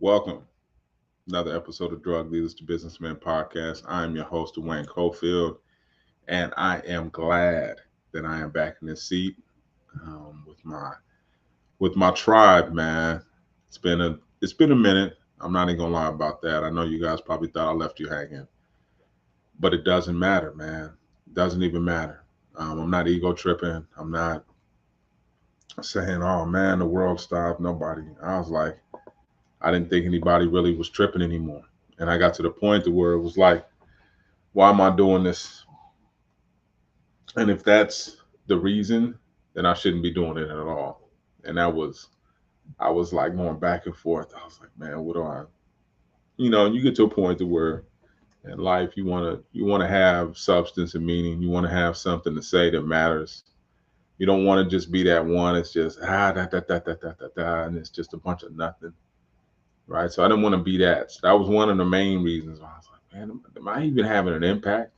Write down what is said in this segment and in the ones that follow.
Welcome. Another episode of Drug Leaders to Businessmen podcast. I am your host, Dwayne Cofield, and I am glad that I am back in this seat with my tribe, man. It's been a minute. I'm not even gonna lie about that. I know you guys probably thought I left you hanging, but it doesn't matter, man. It doesn't even matter. I'm not ego tripping. I'm not saying, "Oh man, the world stopped." Nobody. I was like, I didn't think anybody really was tripping anymore, and I got to the point to where it was like, why am I doing this? And if that's the reason, then I shouldn't be doing it at all. And I was like going back and forth. I was like, man, what do I, and you get to a point to where in life you want to have substance and meaning. You want to have something to say that matters. You don't want to just be that one. It's just da, and it's just a bunch of nothing, right? So I didn't want to be that. So that was one of the main reasons why I was like, man, am I even having an impact?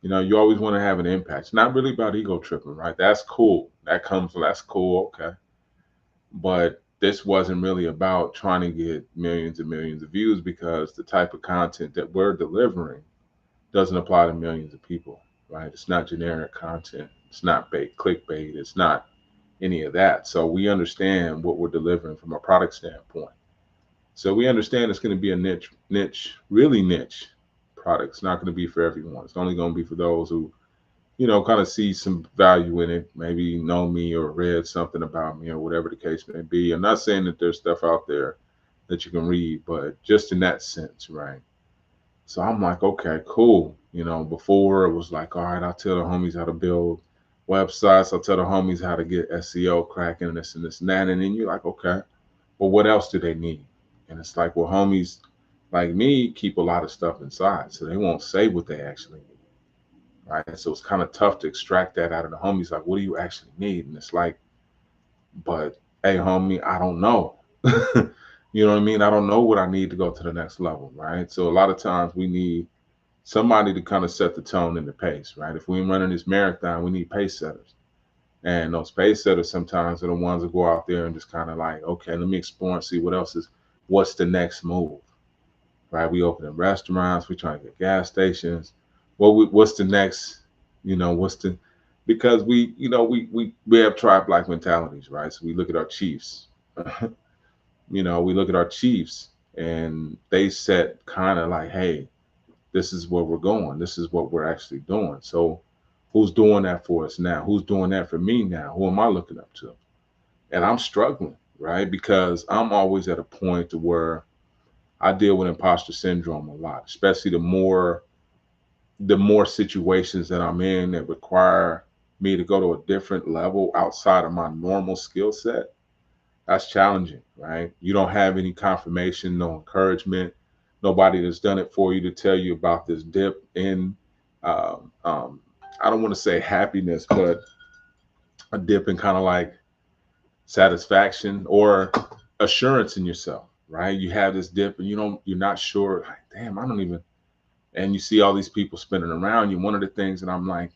You always want to have an impact. It's not really about ego tripping, right? That's cool. That's cool, okay. But this wasn't really about trying to get millions and millions of views because the type of content that we're delivering doesn't apply to millions of people, right? It's not generic content. It's not bait, clickbait. It's not any of that. So we understand what we're delivering from a product standpoint. So we understand it's going to be a niche, really niche product. It's not going to be for everyone. It's only going to be for those who kind of see some value in it, maybe know me or read something about me or whatever the case may be. I'm not saying that there's stuff out there that you can read, but just in that sense, right? So I'm like, okay, cool. Before it was like, all right, I'll tell the homies how to build websites. I'll tell the homies how to get SEO cracking and this and that. And then you're like, okay, well, what else do they need? And it's like, well, homies like me keep a lot of stuff inside, so they won't say what they actually need, right? So it's kind of tough to extract that out of the homies. Like, what do you actually need? And it's like, but hey, homie, I don't know. You know what I mean? I don't know what I need to go to the next level, right? So a lot of times we need somebody to kind of set the tone and the pace, right? If we're running this marathon, we need pace setters. And those pace setters sometimes are the ones that go out there and just kind of like, okay, let me explore and see what's the next move, right? We opening restaurants, we trying to get gas stations. What's the next, what's the, because we have tribe like mentalities, right? So we look at our chiefs, we look at our chiefs and they set kind of like, hey, this is where we're going. This is what we're actually doing. So who's doing that for us now? Who's doing that for me now? Who am I looking up to? And I'm struggling, right? Because I'm always at a point to where I deal with imposter syndrome a lot, especially the more situations that I'm in that require me to go to a different level outside of my normal skill set. That's challenging, right? You don't have any confirmation, no encouragement, nobody that's done it for you to tell you about this dip in, um, um, I don't want to say happiness, but a dip in kind of like satisfaction or assurance in yourself, right? You have this dip and you're not sure, like, damn, I don't even, and you see all these people spinning around you. One of the things that I'm like,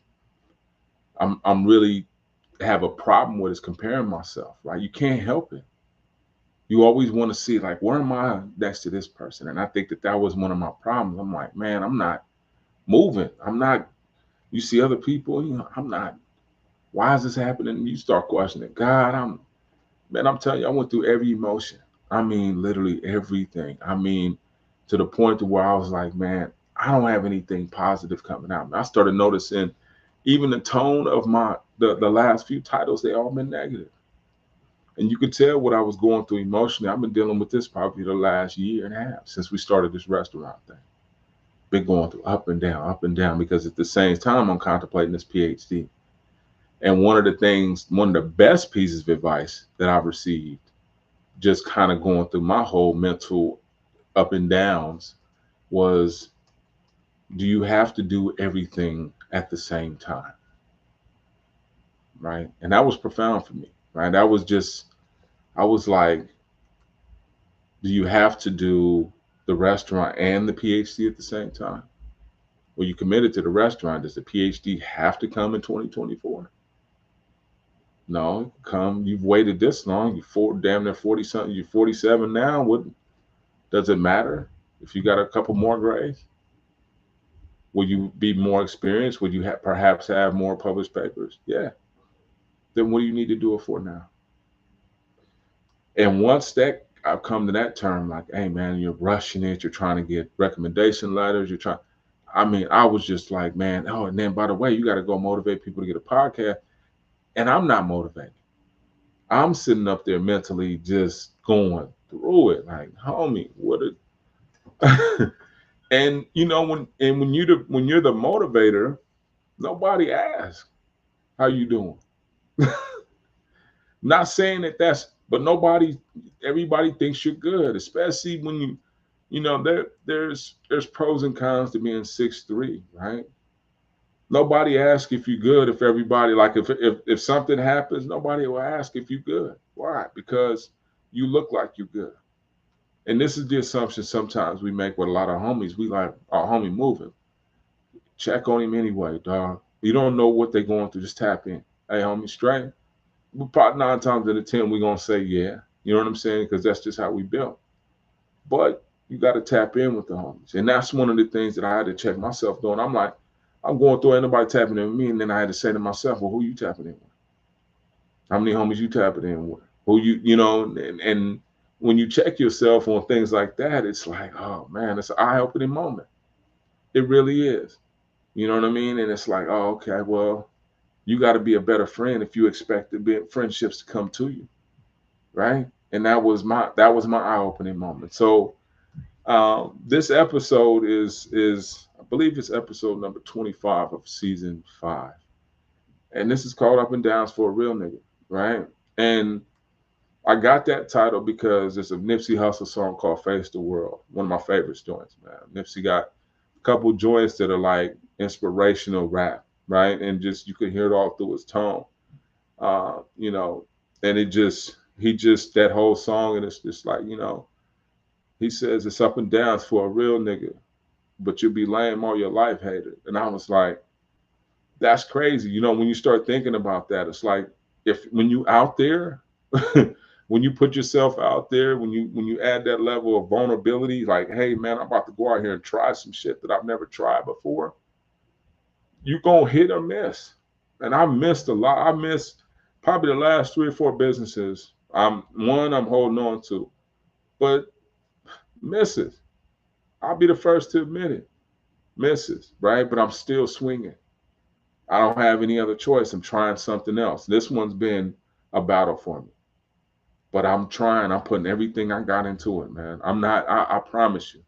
I'm really have a problem with is comparing myself, right? You can't help it. You always want to see like, where am I next to this person? And I think that was one of my problems. I'm like, man, I'm not moving. I'm not. You see other people, I'm not. Why is this happening? You start questioning God. I'm telling you, I went through every emotion. I mean, literally everything. I mean, to the point to where I was like, man, I don't have anything positive coming out. I started noticing even the tone of the last few titles, they all been negative. And you could tell what I was going through emotionally. I've been dealing with this probably the last year and a half since we started this restaurant thing. Been going through up and down, because at the same time I'm contemplating this PhD. And one of the best pieces of advice that I've received, just kind of going through my whole mental up and downs, was, do you have to do everything at the same time? Right. And that was profound for me. Right. That was just, I was like, do you have to do the restaurant and the PhD at the same time? Well, you committed to the restaurant. Does the PhD have to come in 2024? No, come. You've waited this long. You're damn near 40 something. You're 47 now. What? Does it matter if you got a couple more grades? Will you be more experienced? Would you perhaps have more published papers? Yeah. Then what do you need to do it for now? And once that I've come to that term, like, hey man, you're rushing it. You're trying to get recommendation letters. You're trying. I mean, I was just like, man. Oh, and then by the way, you got to go motivate people to get a podcast. And I'm not motivated. I'm sitting up there mentally just going through it, like, homie, what? And when you're the motivator, nobody asks how you doing. Not saying that but everybody thinks you're good, especially when there's pros and cons to being 6'3", right? Nobody asks if you're good. If everybody, like, if something happens, nobody will ask if you're good. Why? Because you look like you're good. And this is the assumption sometimes we make with a lot of homies. We like our homie moving. Check on him anyway, dog. You don't know what they're going through. Just tap in. Hey, homie, straight. We probably 9 times out of 10 we're gonna say yeah. You know what I'm saying? Because that's just how we built. But you got to tap in with the homies, and that's one of the things that I had to check myself doing. I'm like, I'm going through, ain't nobody tapping in with me, and then I had to say to myself, well, who you tapping in with? How many homies you tapping in with? Who and when you check yourself on things like that, it's like, oh man, it's an eye-opening moment. It really is. You know what I mean? And it's like, oh, okay, well, you got to be a better friend if you expect friendships to come to you, right? And that was my eye-opening moment. So this episode is I believe it's episode number 25 of season 5, and this is called Up and Downs for a Real Nigga, right? And I got that title because there's a Nipsey Hussle song called Face the World, one of my favorite joints, man. Nipsey got a couple joints that are like inspirational rap, right? And just you could hear it all through his tone, uh, you know, and he just that whole song, and it's just like, he says it's up and downs for a real nigga, but you'll be lame all your life, hater. And I was like, that's crazy. When you start thinking about that, it's like if when you out there, when you put yourself out there, when you add that level of vulnerability, like, hey man, I'm about to go out here and try some shit that I've never tried before, you gonna hit or miss. And I missed a lot. I missed probably the last 3 or 4 businesses. I'm holding on to, but misses. I'll be the first to admit it. Misses, right? But I'm still swinging. I don't have any other choice. I'm trying something else. This one's been a battle for me, but I'm trying. I'm putting everything I got into it, man. I'm not. I promise you.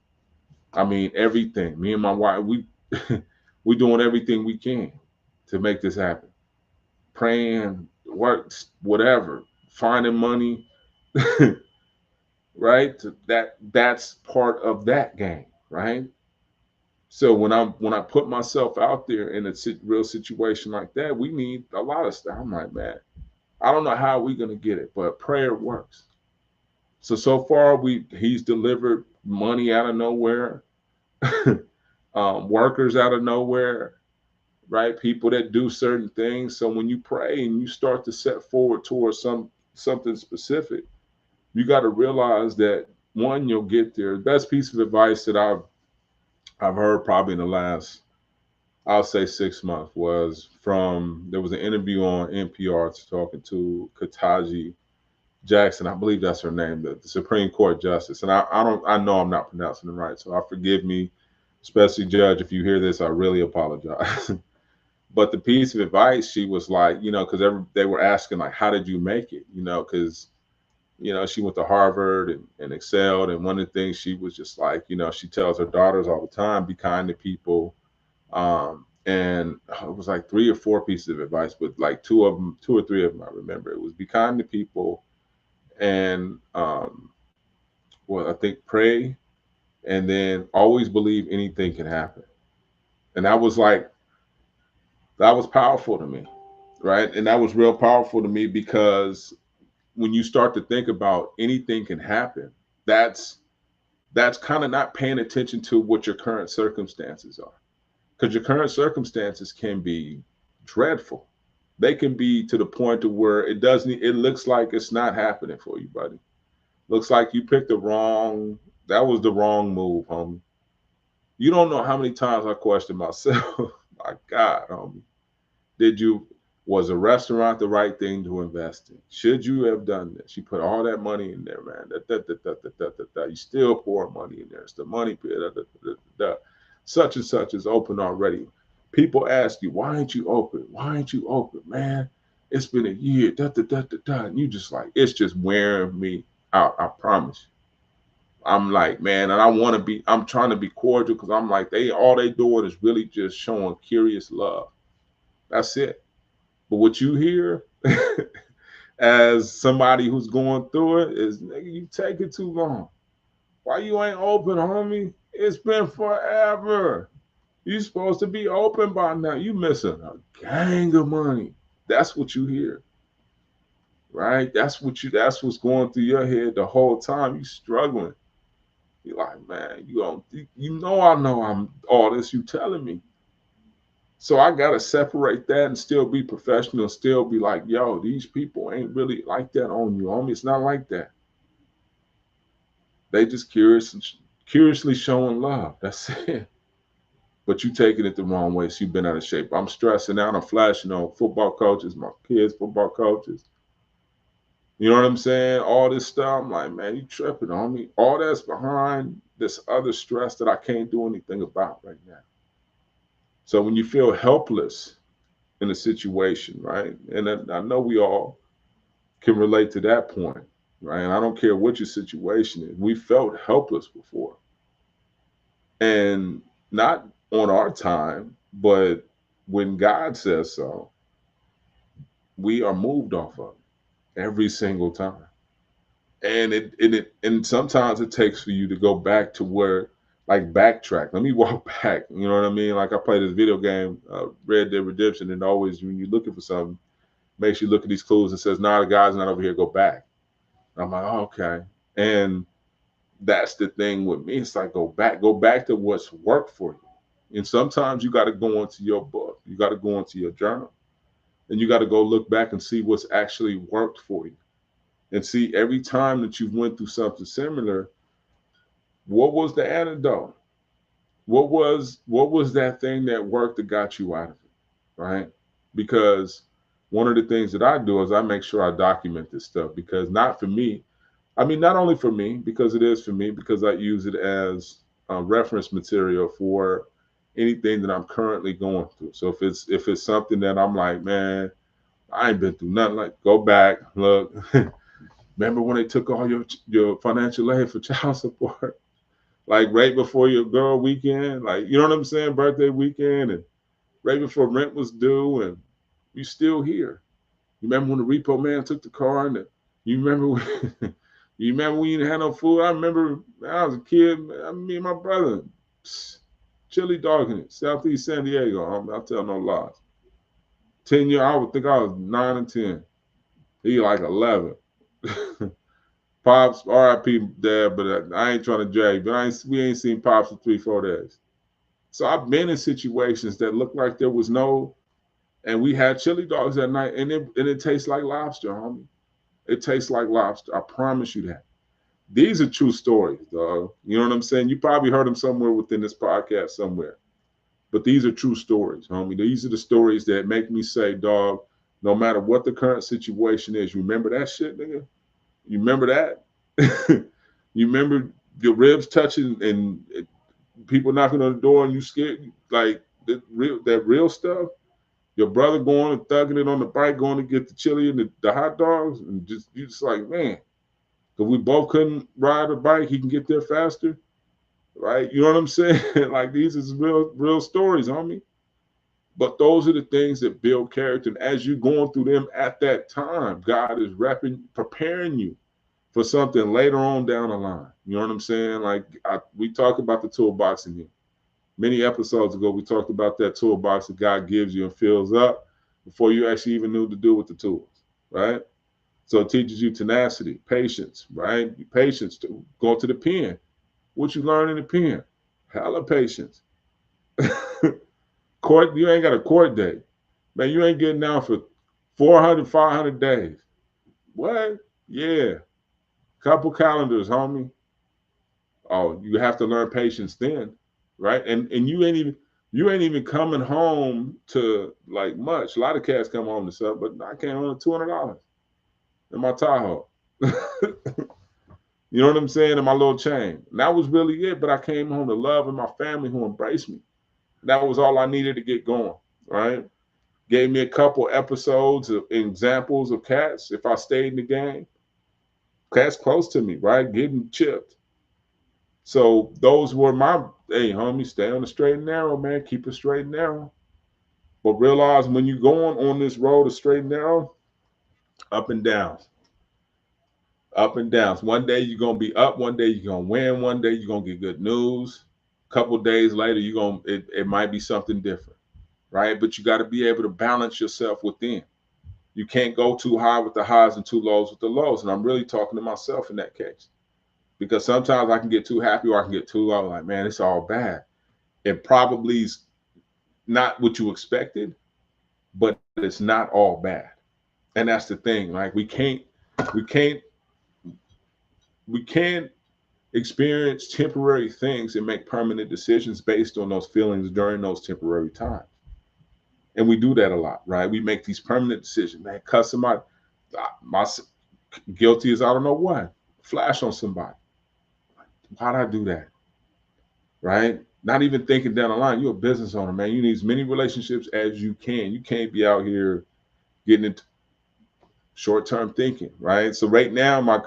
I mean, everything. Me and my wife, we doing everything we can to make this happen. Praying, works, whatever, finding money, right? That's part of that game, right? So when I put myself out there in a real situation like that, we need a lot of stuff. I'm like, man, I don't know how we're gonna get it, but prayer works. So far he's delivered money out of nowhere, workers out of nowhere, right? People that do certain things. So when you pray and you start to set forward towards something specific, you got to realize that one, you'll get there. The best piece of advice that I've heard probably in the last, I'll say 6 months, was there was an interview on NPR talking to Kataji Jackson. I believe that's her name, the Supreme Court Justice. And I know I'm not pronouncing it right, so forgive me, especially Judge, if you hear this, I really apologize. But the piece of advice, she was like, because they were asking, like, how did you make it? Because she went to Harvard and excelled. And one of the things she was just like, she tells her daughters all the time, be kind to people. And it was like 3 or 4 pieces of advice, but like 2 or 3 of them, I remember. It was be kind to people, and I think pray, and then always believe anything can happen. And that was powerful to me, right? And that was real powerful to me because when you start to think about anything can happen, that's kind of not paying attention to what your current circumstances are, because your current circumstances can be dreadful. They can be to the point to where it looks like it's not happening for you, buddy. Looks like you picked the wrong That was the wrong move, homie. You don't know how many times I questioned myself. My God, homie. Did you, was a restaurant the right thing to invest in? Should you have done this? You put all that money in there, man. You still pour money in there. It's the money pit. Such and such is open already. People ask you, why ain't you open? Why ain't you open, man? It's been a year. And you just like, it's just wearing me out. I promise. I'm like, man, and I want to be, I'm trying to be cordial because I'm like, all they doing is really just showing curious love. That's it. But what you hear as somebody who's going through it is, nigga, you take it too long. Why you ain't open, homie? It's been forever. You supposed to be open by now. You missing a gang of money. That's what you hear, right? That's what's going through your head the whole time. You struggling. You're like, man, I know I'm all this you telling me. So I gotta separate that and still be professional, still be like, yo, these people ain't really like that on you, homie. It's not like that. They just curiously showing love. That's it. But you taking it the wrong way, so you've been out of shape. I'm stressing out. I'm flashing on football coaches, my kids, football coaches. You know what I'm saying? All this stuff. I'm like, man, you tripping on me. All that's behind this other stress that I can't do anything about right now. So when you feel helpless in a situation, right? And I know we all can relate to that point, right? And I don't care what your situation is. We felt helpless before. And not on our time, but when God says so, we are moved off of it every single time. And sometimes it takes for you to go back to where, like, backtrack. Let me walk back. You know what I mean? Like, I play this video game, Red Dead Redemption, and always when you're looking for something, makes you look at these clues and says, "Nah, the guy's not over here. Go back." And I'm like, oh, okay. And that's the thing with me. It's like, go back to what's worked for you. And sometimes you got to go into your book. You got to go into your journal, and you got to go look back and see what's actually worked for you, and see every time that you went through something similar, what was the antidote? What was that thing that worked that got you out of it, right? Because one of the things that I do is I make sure I document this stuff, because not for me, I mean, not only for me, because it is for me, because I use it as reference material for anything that I'm currently going through. So if it's something that I'm like, man, I ain't been through nothing, like, go back, look. Remember when they took all your financial aid for child support? Like right before your girl weekend, like, you know what I'm saying, birthday weekend, and right before rent was due, and you still here. You remember when the repo man took the car, and you remember when, you remember when you didn't have no food? I remember when I was a kid, me and my brother, chili dogging it, Southeast San Diego. I'll tell no lies. 10 years, I would think I was 9 and 10. He like 11. Pops, R.I.P. Dad, but I ain't trying to drag. But we ain't seen Pops for 3-4 days. So I've been in situations that looked like there was no, and we had chili dogs that night, and it tastes like lobster, homie. It tastes like lobster. I promise you that. These are true stories, dog. You know what I'm saying? You probably heard them somewhere within this podcast somewhere. But these are true stories, homie. These are the stories that make me say, dog, no matter what the current situation is, you remember that shit, nigga? You remember that? You remember your ribs touching and people knocking on the door and you scared, like that real stuff? Your brother going and thugging it on the bike, going to get the chili and the hot dogs, and you just like, man, because we both couldn't ride a bike, he can get there faster, right? You know what I'm saying? Like, these is real stories, homie. But those are the things that build character. And as you're going through them at that time, God is preparing you for something later on down the line. You know what I'm saying? Like, we talk about the toolbox in here. Many episodes ago, we talked about that toolbox that God gives you and fills up before you actually even knew to do with the tools, right? So it teaches you tenacity, patience, right? Patience to go to the pen. What you learn in the pen? Hella patience. Court, you ain't got a court date. Man, you ain't getting down for 400, 500 days. What? Yeah. Couple calendars, homie. Oh, you have to learn patience then, right? And you ain't even coming home to like much. A lot of cats come home to stuff, but I came home to $200 in my Tahoe. You know what I'm saying? In my little chain. And that was really it. But I came home to love and my family who embraced me. That was all I needed to get going, right? Gave me a couple episodes of examples of cats. If I stayed in the game, cats close to me, right? Getting chipped. So those were my, hey, homie, stay on the straight and narrow, man. Keep it straight and narrow. But realize when you're going on this road of straight and narrow, up and down, up and downs. One day you're gonna be up, one day you're gonna win, one day you're gonna get good news. A couple days later, it might be something different, right? But you got to be able to balance yourself within. You can't go too high with the highs and too lows with the lows. And I'm really talking to myself in that case. Because sometimes I can get too happy or I can get too low. Like, man, it's all bad. It probably is not what you expected, but it's not all bad. And that's the thing. Like we can't, we can't experience temporary things and make permanent decisions based on those feelings during those temporary times. And we do that a lot, right? We make these permanent decisions. Man, cuss somebody. My guilty as I don't know what. Flash on somebody. Why'd I do that? Right? Not even thinking down the line. You're a business owner, man. You need as many relationships as you can. You can't be out here getting into short-term thinking, right? So right now, my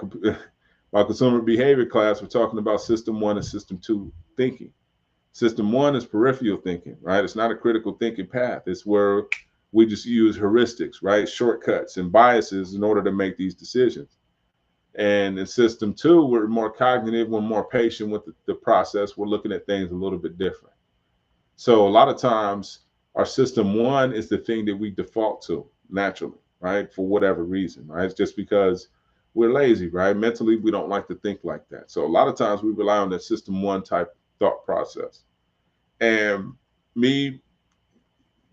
consumer behavior class, we're talking about system 1 and system 2 thinking. System 1 is peripheral thinking, right? It's not a critical thinking path. It's where we just use heuristics, right? Shortcuts and biases in order to make these decisions. And in system 2, we're more cognitive, we're more patient with the process. We're looking at things a little bit different. So a lot of times our system 1 is the thing that we default to naturally, right? For whatever reason, right? It's just because we're lazy, right? Mentally, we don't like to think like that. So a lot of times we rely on that system 1 type thought process. And me,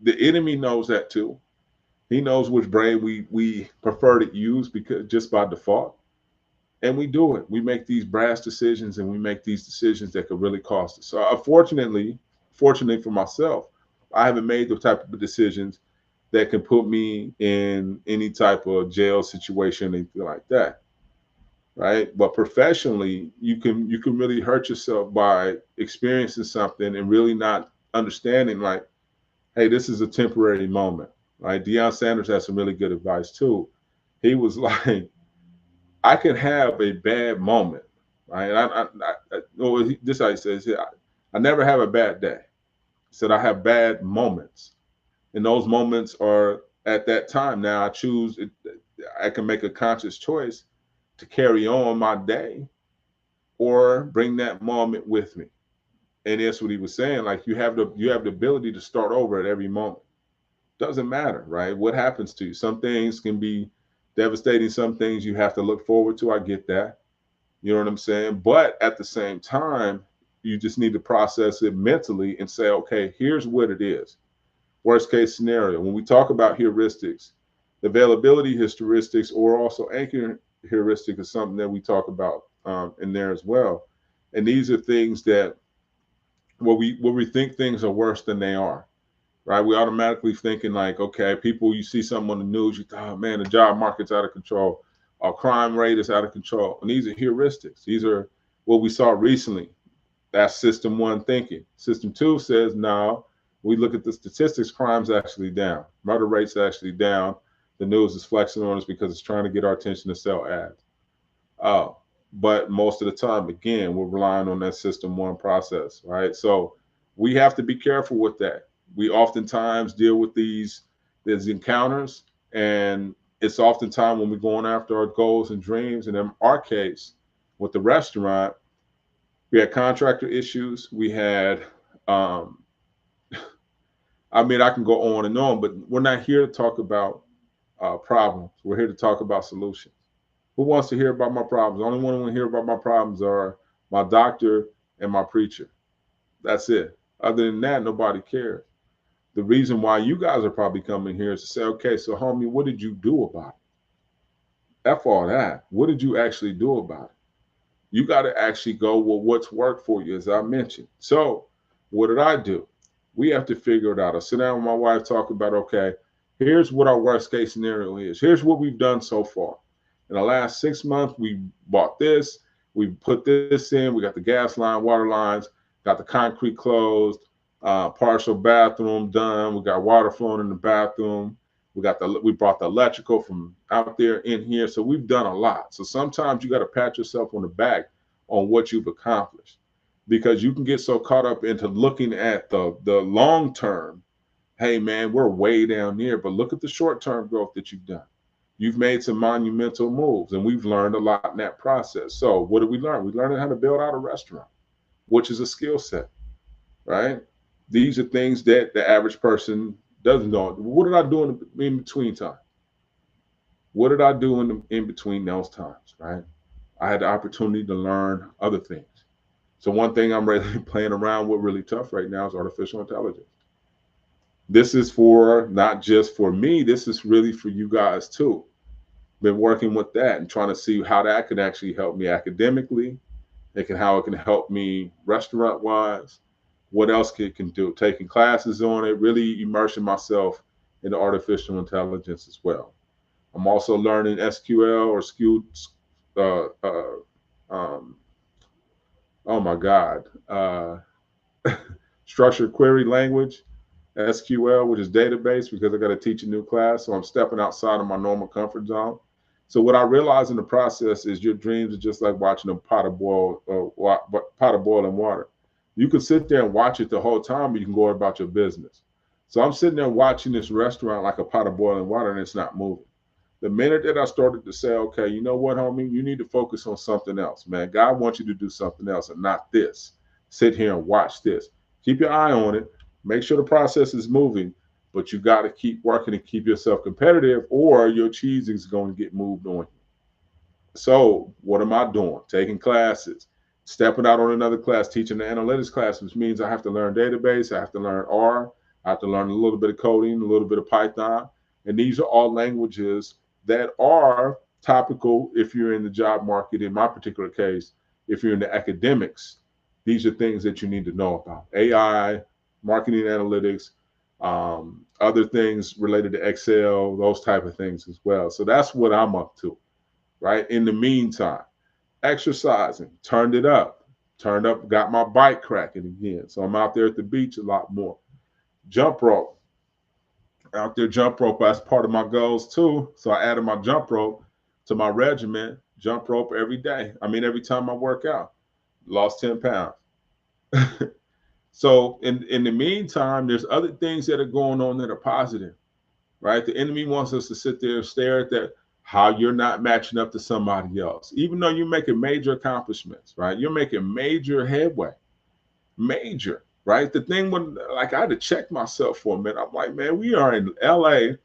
the enemy knows that too. He knows which brain we prefer to use because just by default. And we do it. We make these brash decisions and we make these decisions that could really cost us. So fortunately for myself, I haven't made the type of decisions that can put me in any type of jail situation, anything like that. Right. But professionally, you can really hurt yourself by experiencing something and really not understanding like, hey, this is a temporary moment. Right. Deion Sanders has some really good advice too. He was like, I can have a bad moment, right? This is how he says, I never have a bad day. He said I have bad moments, and those moments are at that time. Now I choose. I can make a conscious choice to carry on my day or bring that moment with me. And that's what he was saying. Like you have the ability to start over at every moment. Doesn't matter, right? What happens to you? Some things can be devastating. Some things you have to look forward to. I get that. You know what I'm saying? But at the same time, you just need to process it mentally and say, okay, here's what it is. Worst case scenario. When we talk about heuristics, the availability heuristics or also anchor heuristic is something that we talk about in there as well. And these are things that where we think things are worse than they are, right? We automatically thinking like, okay, people, you see something on the news, you thought, oh, man, the job market's out of control. Our crime rate is out of control. And these are heuristics. These are what we saw recently. That's system 1 thinking. System 2 says, no, we look at the statistics, crime's actually down. Murder rate's actually down. The news is flexing on us because it's trying to get our attention to sell ads. Oh, but most of the time, again, we're relying on that system 1 process, right? So we have to be careful with that. We oftentimes deal with these encounters, and it's oftentimes when we're going after our goals and dreams. And in our case, with the restaurant, we had contractor issues. We had, I mean, I can go on and on, but we're not here to talk about problems. We're here to talk about solutions. Who wants to hear about my problems? The only one who want to hear about my problems are my doctor and my preacher. That's it. Other than that, nobody cares. The reason why you guys are probably coming here is to say, okay, so homie, what did you do about it? F all that. What did you actually do about it? You got to actually go, well, what's worked for you, as I mentioned. So what did I do? We have to figure it out. I sit down with my wife, talk about, okay, here's what our worst case scenario is. Here's what we've done so far. In the last 6 months, we bought this, we put this in, we got the gas line, water lines, got the concrete closed, partial bathroom done, we got water flowing in the bathroom, we brought the electrical from out there in here. So we've done a lot. So sometimes you got to pat yourself on the back on what you've accomplished, because you can get so caught up into looking at the long term. Hey man, we're way down there, but look at the short term growth that you've done. You've made some monumental moves, and we've learned a lot in that process. So what did we learn? We learned how to build out a restaurant, which is a skill set, right? These are things that the average person doesn't know. What did I do in between time? What did I do in between those times, right? I had the opportunity to learn other things. So one thing I'm really playing around with really tough right now is artificial intelligence. This is for not just for me, this is really for you guys too. Been working with that and trying to see how that can actually help me academically. How it can help me restaurant wise. What else it can do? Taking classes on it, really immersing myself into artificial intelligence as well. I'm also learning SQL or SQL. Uh, uh, um, oh my God, structured query language, SQL, which is database, because I got to teach a new class. So I'm stepping outside of my normal comfort zone. So what I realized in the process is your dreams are just like watching a pot of boiling water. You can sit there and watch it the whole time, but you can go about your business. So I'm sitting there watching this restaurant like a pot of boiling water, and it's not moving. The minute that I started to say, okay, you know what, homie, you need to focus on something else, man. God wants you to do something else and not this. Sit here and watch this. Keep your eye on it. Make sure the process is moving, but you got to keep working and keep yourself competitive, or your cheese is going to get moved on you. So what am I doing? Taking classes, stepping out on another class, teaching the analytics class, which means I have to learn database, I have to learn R, I have to learn a little bit of coding, a little bit of Python. And these are all languages that are topical if you're in the job market. In my particular case, if you're in the academics, these are things that you need to know about. AI, marketing analytics, other things related to Excel, those type of things as well. So that's what I'm up to, right? In the meantime, exercising, turned up, got my bike cracking again. So I'm out there at the beach a lot more. Jump rope, out there jump rope, that's part of my goals too. So I added my jump rope to my regimen, jump rope every day. I mean, every time I work out, lost 10 pounds. So in the meantime, there's other things that are going on that are positive, right? The enemy wants us to sit there and stare at that, how you're not matching up to somebody else, even though you're making major accomplishments, right? You're making major headway, major, right? The thing when, like, I had to check myself for a minute. I'm like, man, we are in LA,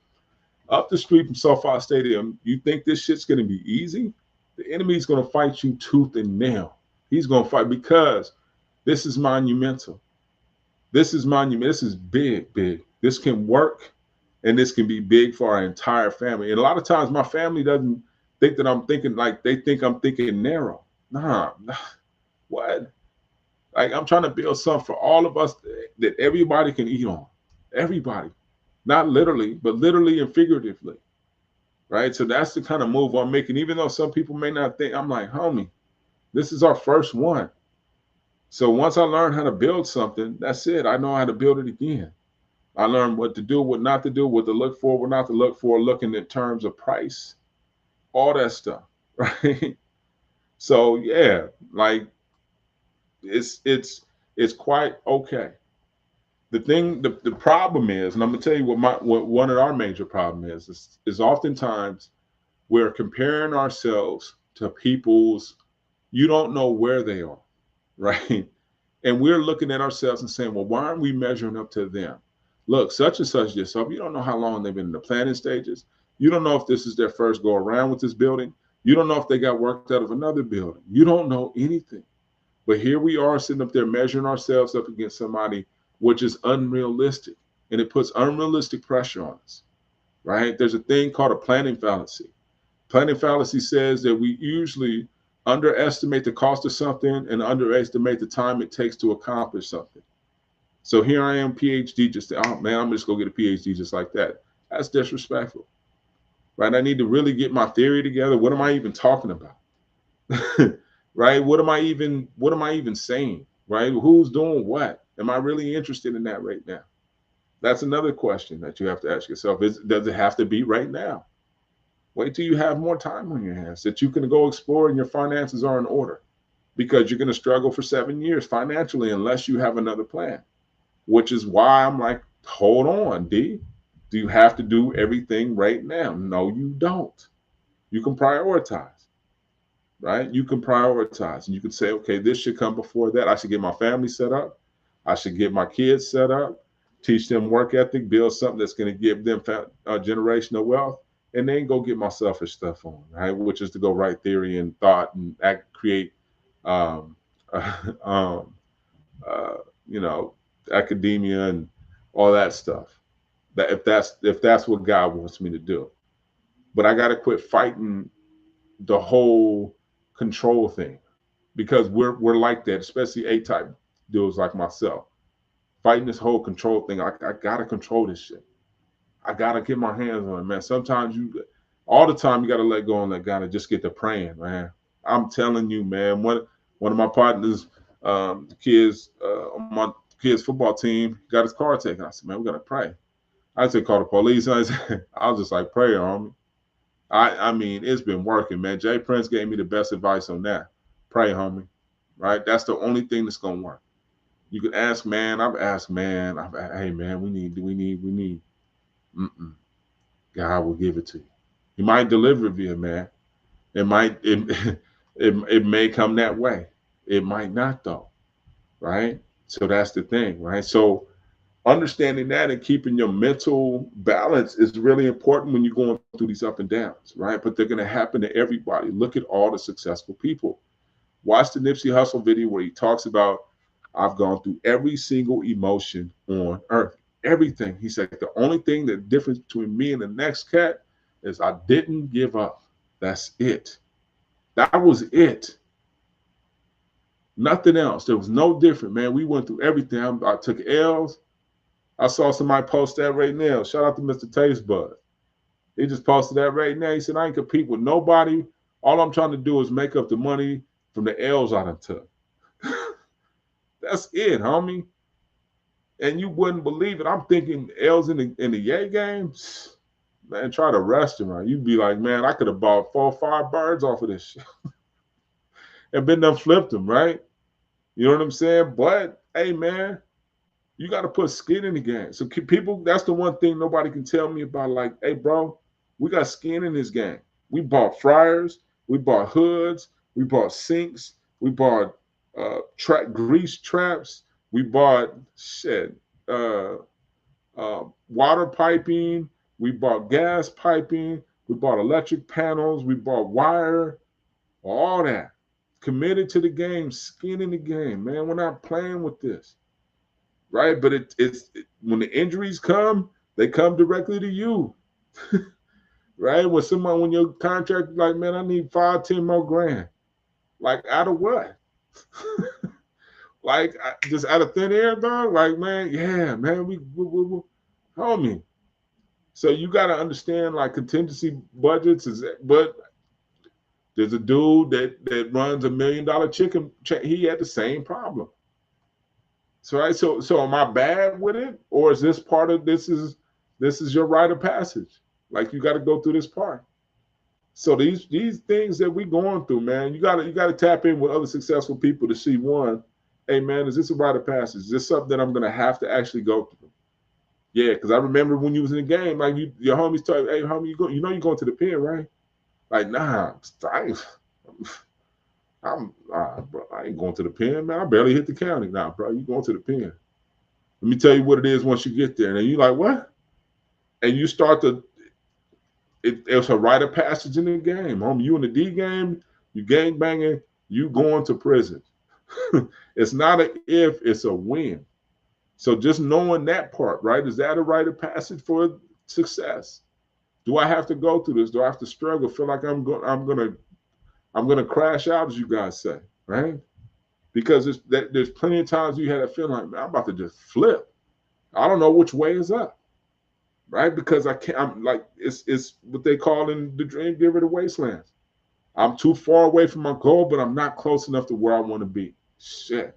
up the street from SoFi Stadium. You think this shit's going to be easy? The enemy's going to fight you tooth and nail. He's going to fight because this is monumental. This is monumental. This is big, big. This can work, and this can be big for our entire family. And a lot of times my family doesn't think that I'm thinking, like, they think I'm thinking narrow. Nah, what? Like, I'm trying to build something for all of us that everybody can eat on. Everybody. Not literally, but literally and figuratively. Right? So that's the kind of move I'm making. Even though some people may not think, I'm like, homie, this is our first one. So once I learn how to build something, that's it. I know how to build it again. I learned what to do, what not to do, what to look for, what not to look for, looking in terms of price, all that stuff, right? So yeah, like it's quite okay. The problem is, and I'm gonna tell you what one of our major problem is oftentimes we're comparing ourselves to people's, you don't know where they are, right? And we're looking at ourselves and saying, well, why aren't we measuring up to them? Look, such and such yourself, you don't know how long they've been in the planning stages. You don't know if this is their first go around with this building. You don't know if they got worked out of another building. You don't know anything. But here we are sitting up there measuring ourselves up against somebody, which is unrealistic. And it puts unrealistic pressure on us, right? There's a thing called a planning fallacy. Planning fallacy says that we usually underestimate the cost of something and underestimate the time it takes to accomplish something. So here I am, PhD, just, oh man, I'm just go get a PhD just like that. That's disrespectful, right? I need to really get my theory together. What am I even talking about? Right? What am I even saying? Right? Who's doing what? Am I really interested in that right now? That's another question that you have to ask yourself. Does it have to be right now? Wait till you have more time on your hands that you can go explore and your finances are in order, because you're going to struggle for 7 years financially unless you have another plan, which is why I'm like, hold on, D. Do you have to do everything right now? No, you don't. You can prioritize, right? You can prioritize and you can say, okay, this should come before that. I should get my family set up. I should get my kids set up, teach them work ethic, build something that's going to give them generational wealth, and then go get my selfish stuff on, right? Which is to go write theory and thought and create, um, um, uh, you know, academia and all that stuff. That if that's what God wants me to do, but I got to quit fighting the whole control thing, because we're like that, especially A-type dudes like myself, fighting this whole control thing. I gotta control this shit. I gotta get my hands on it, man. Sometimes all the time, you gotta let go and let God and just get to praying, man. I'm telling you, man. One of my partners, kids on my kids football team, got his car taken. I said, man, we gotta pray. I said, call the police. I was just like, pray, homie. I mean, it's been working, man. Jay Prince gave me the best advice on that. Pray, homie. Right? That's the only thing that's gonna work. You can ask man. I've asked man. Hey man, we need. Mm-mm. God will give it to you. He might deliver it via man. It may come that way. It might not though. Right? So that's the thing, right? So understanding that and keeping your mental balance is really important when you're going through these up and downs, right? But they're going to happen to everybody. Look at all the successful people. Watch the Nipsey Hussle video where he talks about, I've gone through every single emotion on earth, everything. He said, the only thing, the difference between me and the next cat is I didn't give up. That's it. That was it. Nothing else. There was no different, man. We went through everything. I took L's. I saw somebody post that right now. Shout out to Mr. Taste Bud. He just posted that right now. He said, I ain't compete with nobody. All I'm trying to do is make up the money from the L's I done took. That's it, homie. And you wouldn't believe it. I'm thinking L's in the Yay game. Man, try to rest him, right? You'd be like, man, I could have bought 4 or 5 birds off of this shit. And been done flipped them, right? You know what I'm saying? But hey, man, you got to put skin in the game. So people, that's the one thing nobody can tell me about. Like, hey, bro, we got skin in this game. We bought fryers, we bought hoods, we bought sinks, we bought grease traps, we bought water piping, we bought gas piping, we bought electric panels, we bought wire, all that. Committed to the game, skin in the game, man. We're not playing with this. Right, but it's when the injuries come, they come directly to you, right? When your contract, like, man, I need 5, 10 more grand, like out of what? Like just out of thin air, dog. Like, man, yeah, man, we homie. So you got to understand, like, contingency budgets but there's a dude that runs $1 million chicken. He had the same problem. So right, so am I bad with it, or is this part of this is your rite of passage? Like, you got to go through this part. So these things that we going through, man, you gotta tap in with other successful people to see, one, hey man, is this a rite of passage? Is this something that I'm gonna have to actually go through? Yeah, because I remember when you was in the game, like your homies told you, hey homie, you're going to the pen, right? Like, nah, bro, I ain't going to the pen, man. I barely hit the county. Nah, bro, you going to the pen. Let me tell you what it is once you get there. And you like, what? And you start it's a rite of passage in the game. Homie, you in the D game, you gang banging, you going to prison. It's not an if, it's a when. So just knowing that part, right? Is that a rite of passage for success? Do I have to go through this? Do I have to struggle? Feel like I'm gonna I'm going to crash out, as you guys say, right? Because there's plenty of times you had that feeling like, man, I'm about to just flip. I don't know which way is up, right? Because I can't. I'm like, it's what they call in the dream giver the wastelands. I'm too far away from my goal, but I'm not close enough to where I want to be. Shit,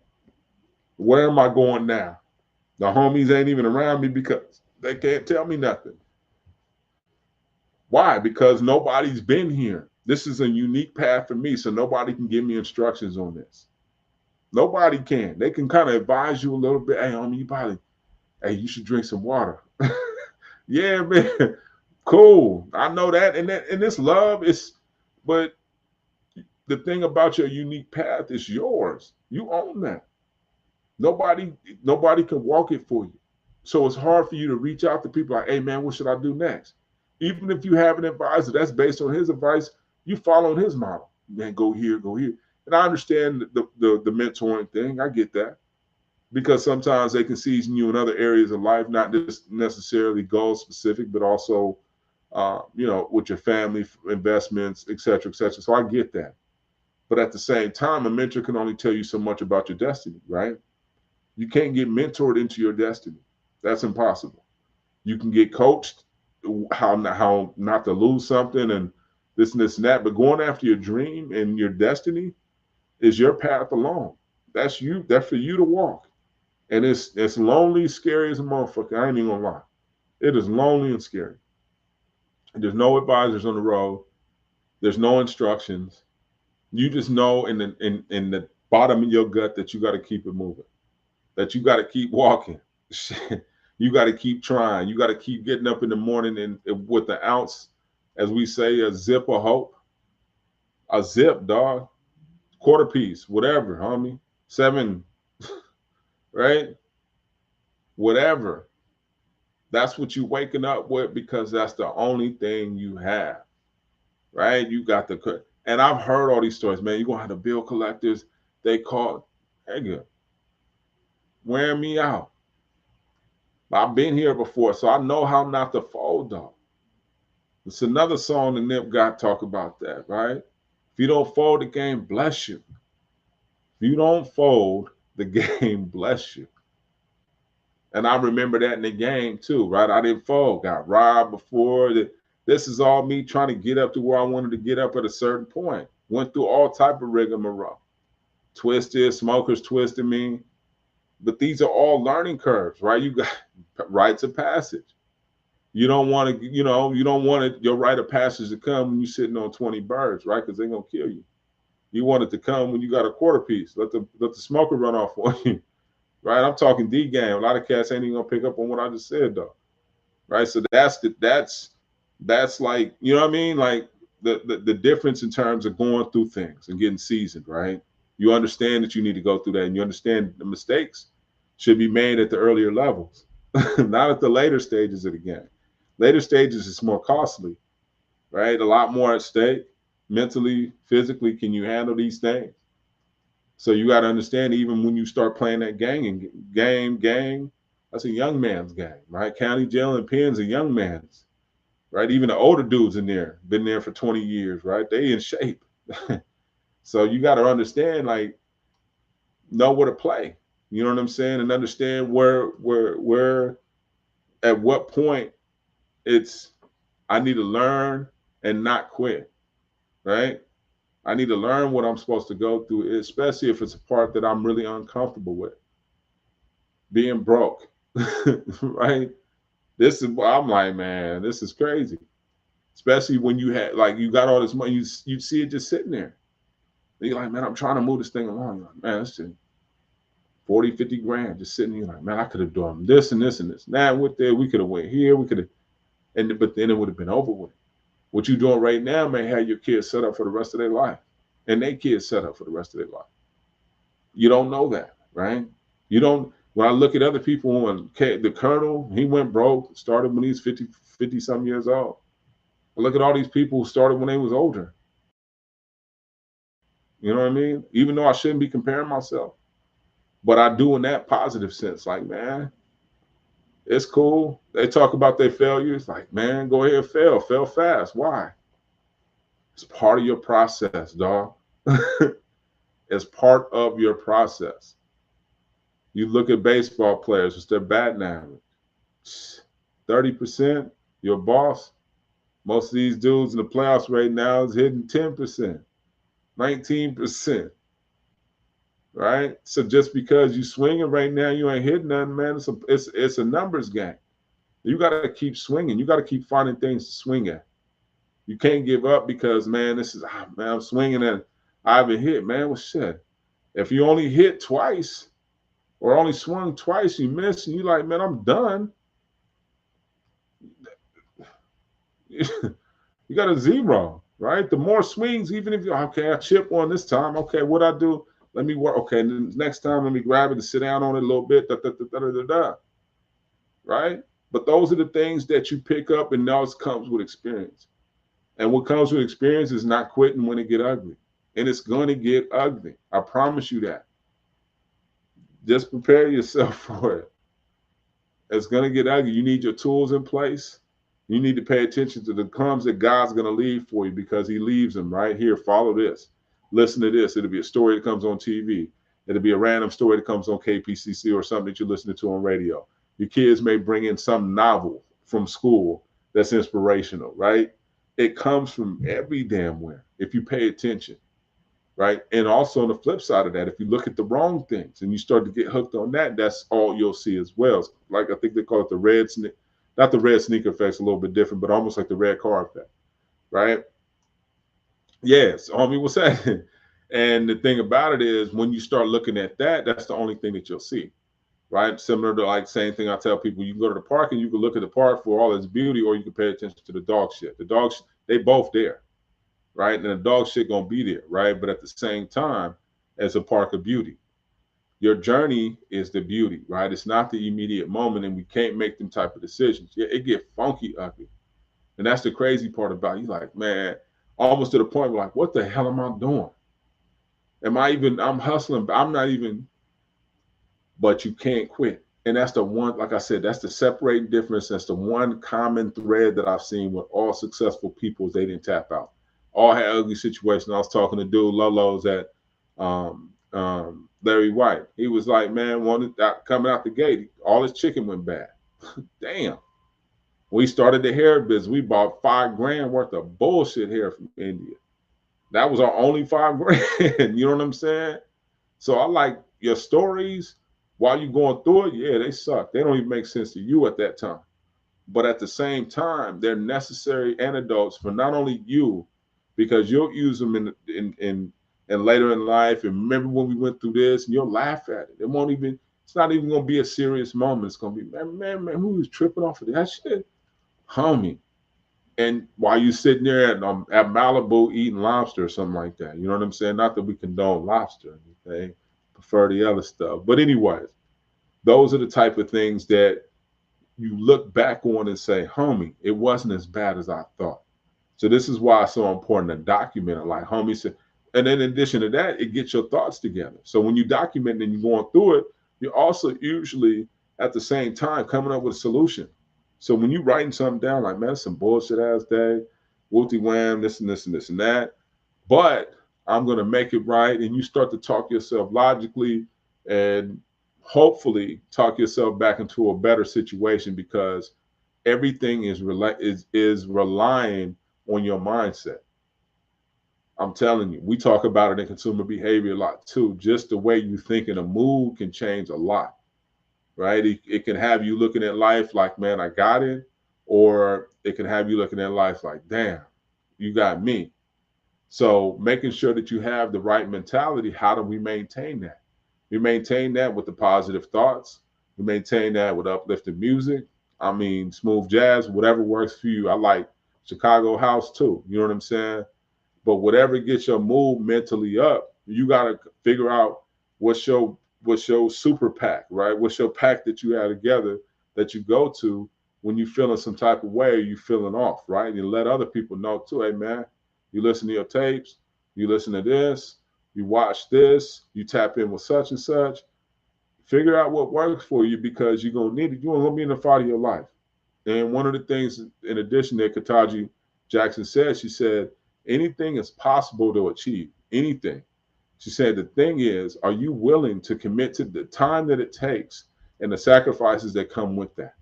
where am I going now? The homies ain't even around me because they can't tell me nothing. Why? Because nobody's been here. This is a unique path for me, so nobody can give me instructions on this. Nobody can. They can kind of advise you a little bit. Hey, homie, you probably, hey, you should drink some water. Yeah, man. Cool. I know that. And this love is, but the thing about your unique path is yours. You own that. Nobody, nobody can walk it for you. So it's hard for you to reach out to people like, hey man, what should I do next? Even if you have an advisor that's based on his advice, you follow his model. Man, go here, go here. And I understand the mentoring thing. I get that. Because sometimes they can see you in other areas of life, not just necessarily goal specific, but also with your family, investments, et cetera, et cetera. So I get that. But at the same time, a mentor can only tell you so much about your destiny, right? You can't get mentored into your destiny. That's impossible. You can get coached how not to lose something and this and that, but going after your dream and your destiny is your path alone. That's you. That's for you to walk. And it's lonely, scary as a motherfucker. I ain't even gonna lie. It is lonely and scary. There's no advisors on the road. There's no instructions. You just know in the bottom of your gut that you got to keep it moving. That you got to keep walking. You got to keep trying. You got to keep getting up in the morning and with the ounce, as we say, a zip of hope, a zip, dog, quarter piece, whatever, homie, 7, right? Whatever. That's what you waking up with because that's the only thing you have, right? You got the, and I've heard all these stories, man. You're going to have the bill collectors. They call, hey, good, wearing me out. I've been here before, so I know how not to fold, though. It's another song the Nip got talk about that, right? If you don't fold, the game bless you. If you don't fold, the game bless you. And I remember that in the game too, right? I didn't fold, got robbed before. This is all me trying to get up to where I wanted to get up at a certain point. Went through all type of rigmarole. Twisted, smokers twisted me. But these are all learning curves, right? You got rites of passage. You don't want to, you don't want your rite of passage to come when you're sitting on 20 birds, right? Because they're going to kill you. You want it to come when you got a quarter piece. Let the smoker run off on you. Right, I'm talking D game. A lot of cats ain't even gonna pick up on what I just said though. Right, so that's like, you know what I mean, like the difference in terms of going through things and getting seasoned. Right, you understand that you need to go through that, and you understand the mistakes should be made at the earlier levels, not at the later stages of the game. Later stages is more costly, right? A lot more at stake, mentally, physically. Can you handle these things? So you got to understand, even when you start playing that gang, that's a young man's game, right? County jail and pen's a young man's, right? Even the older dudes in there, been there for 20 years, right? They in shape. So you got to understand, like, know where to play. You know what I'm saying? And understand where, at what point it's, I need to learn and not quit, right? I need to learn what I'm supposed to go through, especially if it's a part that I'm really uncomfortable with. Being broke, right? This is what I'm like, man, this is crazy. Especially when you had, like, you got all this money, you see it just sitting there. And you're like, man, I'm trying to move this thing along. You're like, man, it's just 40, 50 grand just sitting there. You're like, man, I could have done this and this and this. Now with there, we could have went here, we could have, but then it would have been over with. What you're doing right now may have your kids set up for the rest of their life. And their kids set up for the rest of their life. You don't know that, right? You don't. When I look at other people, and the Colonel, he went broke, started when he was 50 some years old. I look at all these people who started when they was older. You know what I mean? Even though I shouldn't be comparing myself, but I do in that positive sense. Like, man, it's cool. They talk about their failures. Like, man, go ahead, fail fast. Why? It's part of your process, dog. It's part of your process. You look at baseball players, it's their batting average. 30%, your boss. Most of these dudes in the playoffs right now is hitting 10%, 19%. Right? So just because you swinging right now, you ain't hitting nothing, man. It's a numbers game. You got to keep swinging. You got to keep finding things to swing at. You can't give up because, man, man, I'm swinging and I haven't hit, man. Well, shit. If you only hit twice or only swung twice, you miss, and you like, man, I'm done. You got a zero, right? The more swings, even if you, okay, I chip one this time. Okay, what I do? Let me work. Okay, next time, let me grab it and sit down on it a little bit. Da, da, da, da, da, da, right? But those are the things that you pick up, and those comes with experience. And what comes with experience is not quitting when it get ugly. And it's going to get ugly. I promise you that. Just prepare yourself for it. It's going to get ugly. You need your tools in place. You need to pay attention to the crumbs that God's going to leave for you, because he leaves them right here. Follow this. Listen to this. It'll be a story that comes on TV. It'll be a random story that comes on KPCC or something that you're listening to on radio. Your kids may bring in some novel from school that's inspirational, right? It comes from every damn where if you pay attention, right? And also on the flip side of that, if you look at the wrong things and you start to get hooked on that, that's all you'll see as well. Like I think they call it the red sneak, not the red sneaker effect's a little bit different, but almost like the red car effect, right? Yes, homie, what's that? And the thing about it is, when you start looking at that, that's the only thing that you'll see, right? Similar to like same thing I tell people, you can go to the park and you can look at the park for all its beauty, or you can pay attention to the dog shit. The dogs, they both there, right? And the dog shit gonna be there, right? But at the same time, as a park of beauty, your journey is the beauty, right? It's not the immediate moment, and we can't make them type of decisions. Yeah, it get funky ugly. And that's the crazy part about it. You like, man, almost to the point where like, what the hell am I doing? I'm hustling, I'm not even, but you can't quit. And that's the one, like I said, that's the separating difference. That's the one common thread that I've seen with all successful people is they didn't tap out. All had ugly situations. I was talking to dude Lolo's at Larry White. He was like, man, coming out the gate, all his chicken went bad. Damn. We started the hair business. We bought $5,000 worth of bullshit hair from India. That was our only $5,000. You know what I'm saying? So I like your stories while you're going through it. Yeah, they suck. They don't even make sense to you at that time. But at the same time, they're necessary antidotes for not only you, because you'll use them in later in life. And remember when we went through this, and you'll laugh at it. It's not even gonna be a serious moment. It's gonna be, man, who was tripping off of that shit? Homie. And while you sitting there at Malibu eating lobster or something like that, you know what I'm saying? Not that we condone lobster, okay? Prefer the other stuff. But anyways, those are the type of things that you look back on and say, homie, it wasn't as bad as I thought. So this is why it's so important to document it. Like homie said, and then in addition to that, it gets your thoughts together. So when you document and you're going through it, you're also usually at the same time coming up with a solution. So when you're writing something down, like, man, that's some bullshit ass day, wooty wham, this and this and this and that, but I'm going to make it right. And you start to talk yourself logically and hopefully talk yourself back into a better situation, because everything is relying on your mindset. I'm telling you, we talk about it in consumer behavior a lot too. Just the way you think in a mood can change a lot, right? It can have you looking at life like, man, I got it. Or it can have you looking at life like, damn, you got me. So making sure that you have the right mentality, how do we maintain that? We maintain that with the positive thoughts. We maintain that with uplifting music. I mean, smooth jazz, whatever works for you. I like Chicago house too. You know what I'm saying? But whatever gets your mood mentally up, you got to figure out what's your super pack, right? What's your pack that you have together that you go to when you feeling some type of way, you feeling off, right? And you let other people know too, hey man, you listen to your tapes, you listen to this, you watch this, you tap in with such and such. Figure out what works for you, because you're going to need it. You're going to be in the fight of your life. And one of the things, in addition that Kataji Jackson said, she said, Anything is possible to achieve. Anything. She said, the thing is, are you willing to commit to the time that it takes and the sacrifices that come with that?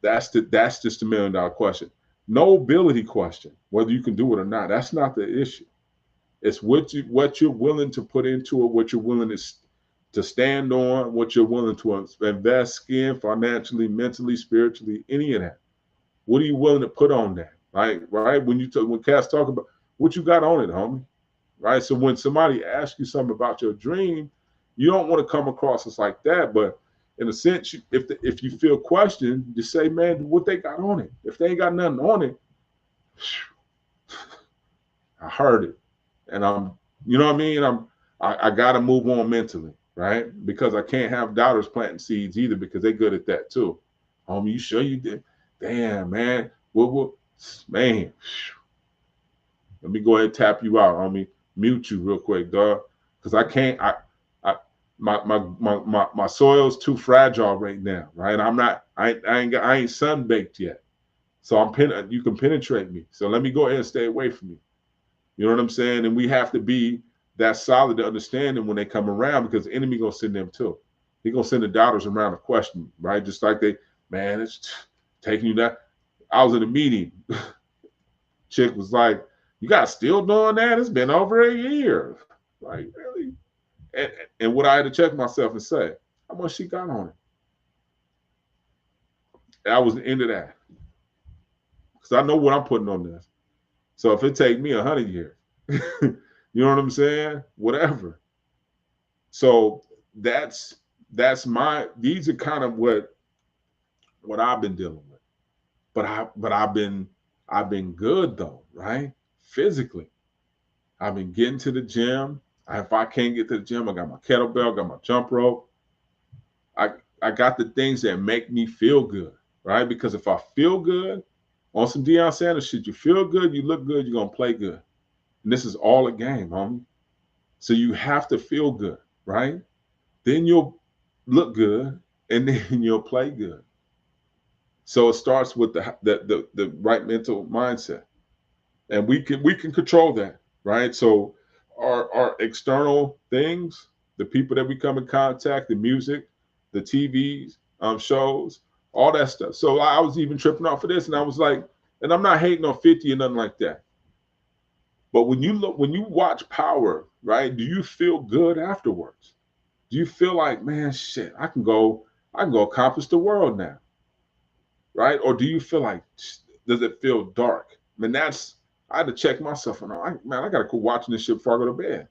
That's just $1 million question. No ability question, whether you can do it or not. That's not the issue. It's what you're willing to put into it, what you're willing to stand on, what you're willing to invest in financially, mentally, spiritually, any of that. What are you willing to put on that? Right? When cats talk about what you got on it, homie. Right. So when somebody asks you something about your dream, you don't want to come across as like that. But in a sense, if you feel questioned, just say, man, what they got on it. If they ain't got nothing on it, I heard it, and you know what I mean. I got to move on mentally, right? Because I can't have doubters planting seeds either, because they're good at that too. You sure you did? Damn, man. Man. Let me go ahead and tap you out, homie. Mute you real quick, dog. Because I can't. My soil's too fragile right now, right? I ain't sun-baked yet. So you can penetrate me. So let me go ahead and stay away from you. You know what I'm saying? And we have to be that solid to understand them when they come around, because the enemy gonna send them too. He gonna send the doubters around to question, right? Just like man, it's taking you that. I was in a meeting. Chick was like, you guys still doing that? It's been over a year. Like, really? And what I had to check myself and say, how much she got on it? That was the end of that. Because I know what I'm putting on this. So if it take me 100 years, you know what I'm saying? Whatever. So these are kind of what I've been dealing with. But I've been good though, right? Physically. I've been getting to the gym. If I can't get to the gym, I got my kettlebell, got my jump rope. I got the things that make me feel good, right? Because if I feel good, on some Deion Sanders shit, you feel good, you look good, you're going to play good. And this is all a game, homie. So you have to feel good, right? Then you'll look good, and then you'll play good. So it starts with the right mental mindset. And we can control that, right? So our external things, the people that we come in contact, the music, the TVs, shows, all that stuff. So I was even tripping off of this, and I was like, and I'm not hating on 50 or nothing like that. But when you watch Power, right, do you feel good afterwards? Do you feel like, man, shit, I can go accomplish the world now, right? Or do you feel like, does it feel dark? I mean, I had to check myself, and I gotta quit watching this shit before I go to bed,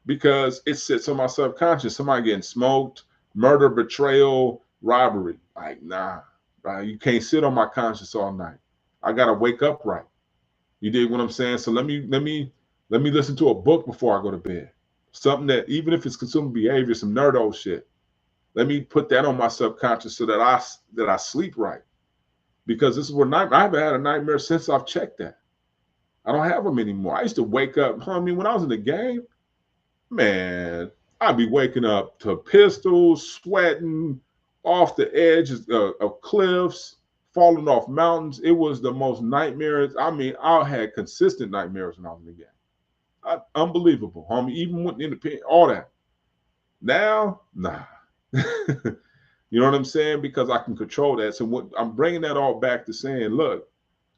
because it sits on my subconscious. Somebody getting smoked, murder, betrayal, robbery. Like, nah, right? You can't sit on my conscience all night. I gotta wake up right. You dig what I'm saying? So let me listen to a book before I go to bed. Something that, even if it's consumer behavior, some nerdo shit, let me put that on my subconscious so that I sleep right. Because this is where I haven't had a nightmare since I've checked that. I don't have them anymore. I used to wake up, homie, when I was in the game, man, I'd be waking up to pistols, sweating, off the edges of cliffs, falling off mountains. It was the most nightmares. I mean, I had consistent nightmares when I was in the game. Unbelievable, homie. Even with independent, all that. Now, nah. You know what I'm saying? Because I can control that. So I'm bringing that all back to saying, look,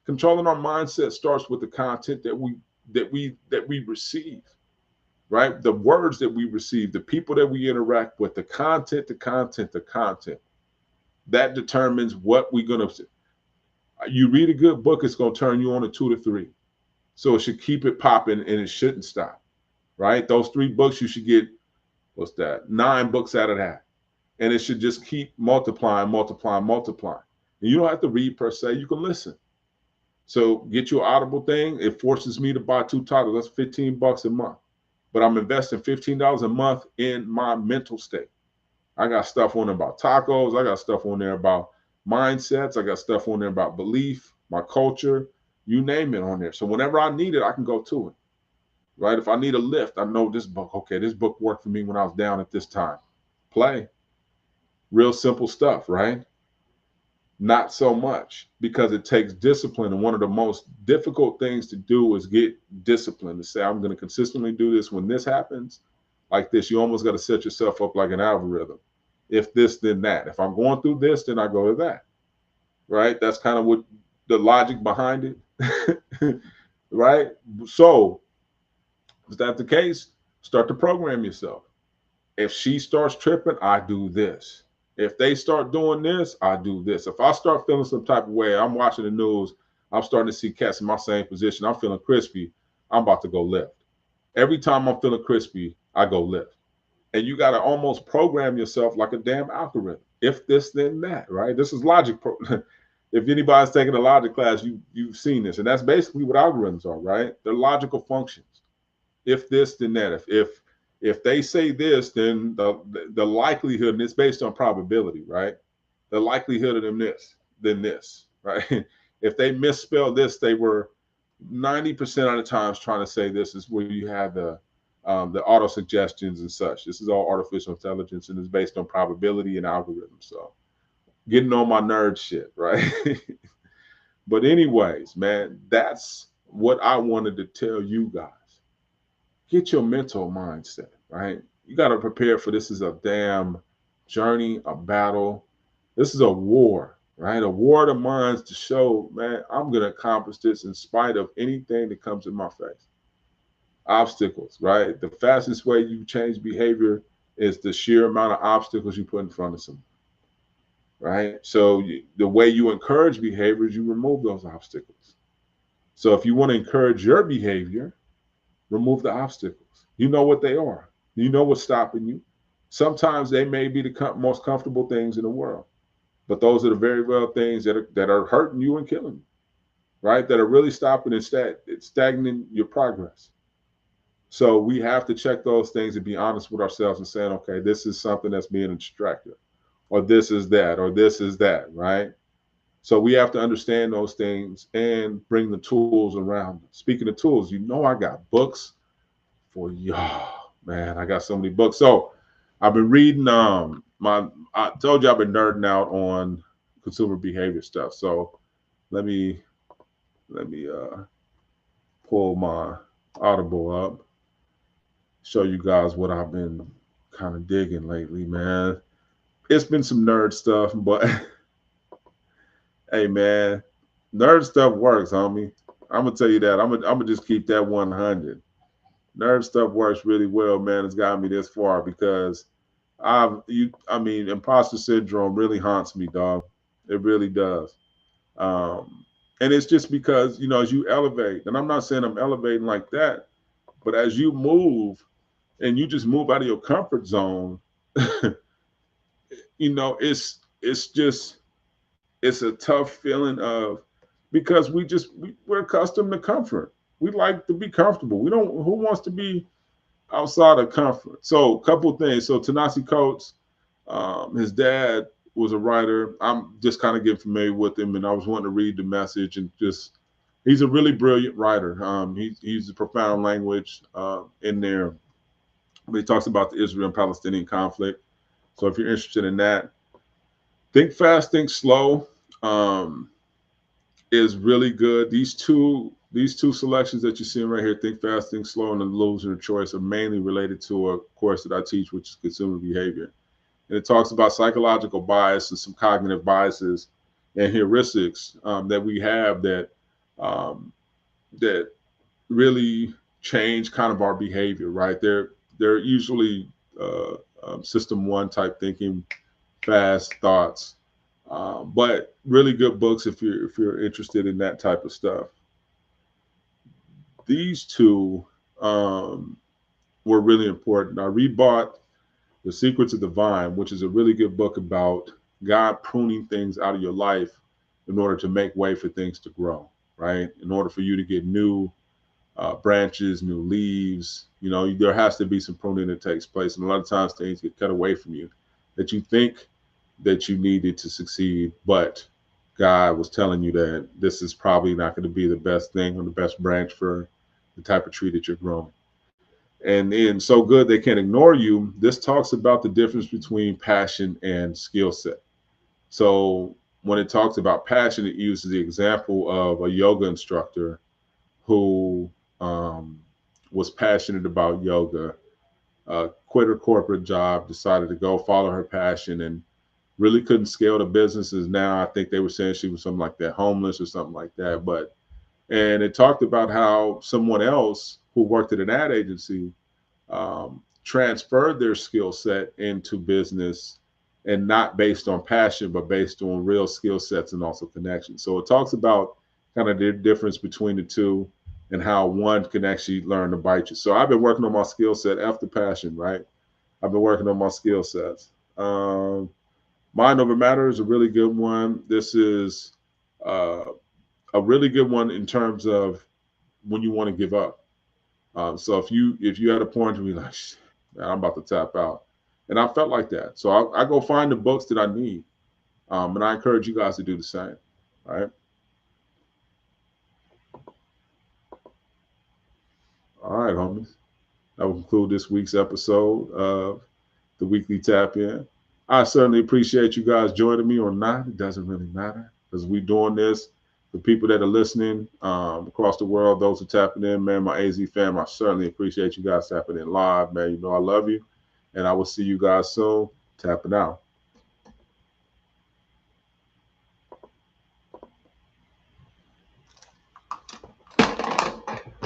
controlling our mindset starts with the content that we receive, right? The words that we receive, the people that we interact with, the content. That determines what we're gonna. You read a good book, it's gonna turn you on to 2 to 3. So it should keep it popping, and it shouldn't stop, right? Those 3 books, you should get, 9 books out of that. And it should just keep multiplying. And you don't have to read per se, you can listen. So get you an Audible thing. It forces me to buy 2 titles. That's $15 a month. But I'm investing $15 a month in my mental state. I got stuff on there about tacos. I got stuff on there about mindsets. I got stuff on there about belief, my culture, you name it on there. So whenever I need it, I can go to it, right? If I need a lift, I know this book. Okay, this book worked for me when I was down at this time. Play. Real simple stuff, right? Not so much, because it takes discipline. And one of the most difficult things to do is get discipline to say, I'm going to consistently do this. When this happens like this, you almost got to set yourself up like an algorithm. If this, then that. If I'm going through this, then I go to that. Right? That's kind of what the logic behind it. Right? So, is that the case? Start to program yourself. If she starts tripping, I do this. If they start doing this, I do this. If I start feeling some type of way, I'm watching the news, I'm starting to see cats in my same position, I'm feeling crispy, I'm about to go lift. Every time I'm feeling crispy, I go lift. And you got to almost program yourself like a damn algorithm. If this, then that, right? This is logic. If anybody's taking a logic class, you've seen this. And that's basically what algorithms are, right? They're logical functions. If this, then that. If they say this, then the likelihood, and it's based on probability, right? The likelihood of them this, then this, right? If they misspell this, they were 90% of the times trying to say this. Is where you have the auto suggestions and such. This is all artificial intelligence, and it's based on probability and algorithms. So getting on my nerd shit, right? But anyways, man, that's what I wanted to tell you guys. Get your mental mindset, right? You got to prepare for this. Is a damn journey, a battle. This is a war, right? A war of the minds to show, man, I'm going to accomplish this in spite of anything that comes in my face. Obstacles, right? The fastest way you change behavior is the sheer amount of obstacles you put in front of someone, right? So the way you encourage behaviors, you remove those obstacles. So if you want to encourage your behavior, remove the obstacles. You know what they are. You know what's stopping you. Sometimes they may be the most comfortable things in the world, but those are the very well things that are hurting you and killing you, right? That are really stopping and stagnating your progress. So we have to check those things and be honest with ourselves and saying, okay, this is something that's being a distractor, or this is that, or this is that, right? So we have to understand those things and bring the tools around. Speaking of tools, you know I got books for y'all. Man, I got so many books. So I've been reading I told you I've been nerding out on consumer behavior stuff. So let me pull my Audible up, show you guys what I've been kind of digging lately, man. It's been some nerd stuff, but hey, man, nerd stuff works, homie. I'm gonna tell you that. I'm gonna just keep that 100. Nerd stuff works really well, man. It's got me this far because imposter syndrome really haunts me, dog. It really does. Um, and it's just because, as you elevate, and I'm not saying I'm elevating like that, but as you move and you just move out of your comfort zone, it's just it's a tough feeling of because we're accustomed to comfort. We like to be comfortable. We don't who wants to be outside of comfort. So a couple of things. So Tanasi Coates, his dad was a writer. I'm just kind of getting familiar with him, and I was wanting to read the message and just he's a really brilliant writer. He's a profound language in there. But he talks about the Israel and Palestinian conflict. So if you're interested in that, Think Fast, Think Slow is really good. These two selections that you're seeing right here, Think Fast, Think Slow, and the Loser Choice, are mainly related to a course that I teach, which is consumer behavior. And it talks about psychological bias and some cognitive biases and heuristics that we have um, that really change kind of our behavior, right? They're usually system one type thinking, fast thoughts, but really good books if you're interested in that type of stuff. These two were really important. I rebought The Secrets of the Vine, which is a really good book about God pruning things out of your life in order to make way for things to grow, right? In order for you to get new branches, new leaves, there has to be some pruning that takes place. And a lot of times things get cut away from you that you think that you needed to succeed, but God was telling you that this is probably not going to be the best thing or the best branch for the type of tree that you're growing. And in So Good They Can't Ignore You, this talks about the difference between passion and skill set. So when it talks about passion, it uses the example of a yoga instructor who was passionate about yoga, quit her corporate job, decided to go follow her passion, and really couldn't scale the businesses. Now I think they were saying she was something like that, homeless or something like that. But and it talked about how someone else who worked at an ad agency transferred their skill set into business, and not based on passion, but based on real skill sets and also connections. So it talks about kind of the difference between the two and how one can actually learn to bite you. So I've been working on my skill set after passion, right? I've been working on my skill sets. Mind over matter is a really good one. This is uh, a really good one in terms of when you want to give up. So if you had a point to be like, man, I'm about to tap out, and I felt like that, so I go find the books that I need, and I encourage you guys to do the same. All right, all right, homies. That will conclude this week's episode of the Weekly Tap In. I certainly appreciate you guys joining me or not. It doesn't really matter because we're doing this. The people that are listening across the world, those who are tapping in, man, my AZ fam, I certainly appreciate you guys tapping in live, man. You know I love you, and I will see you guys soon. Tapping out.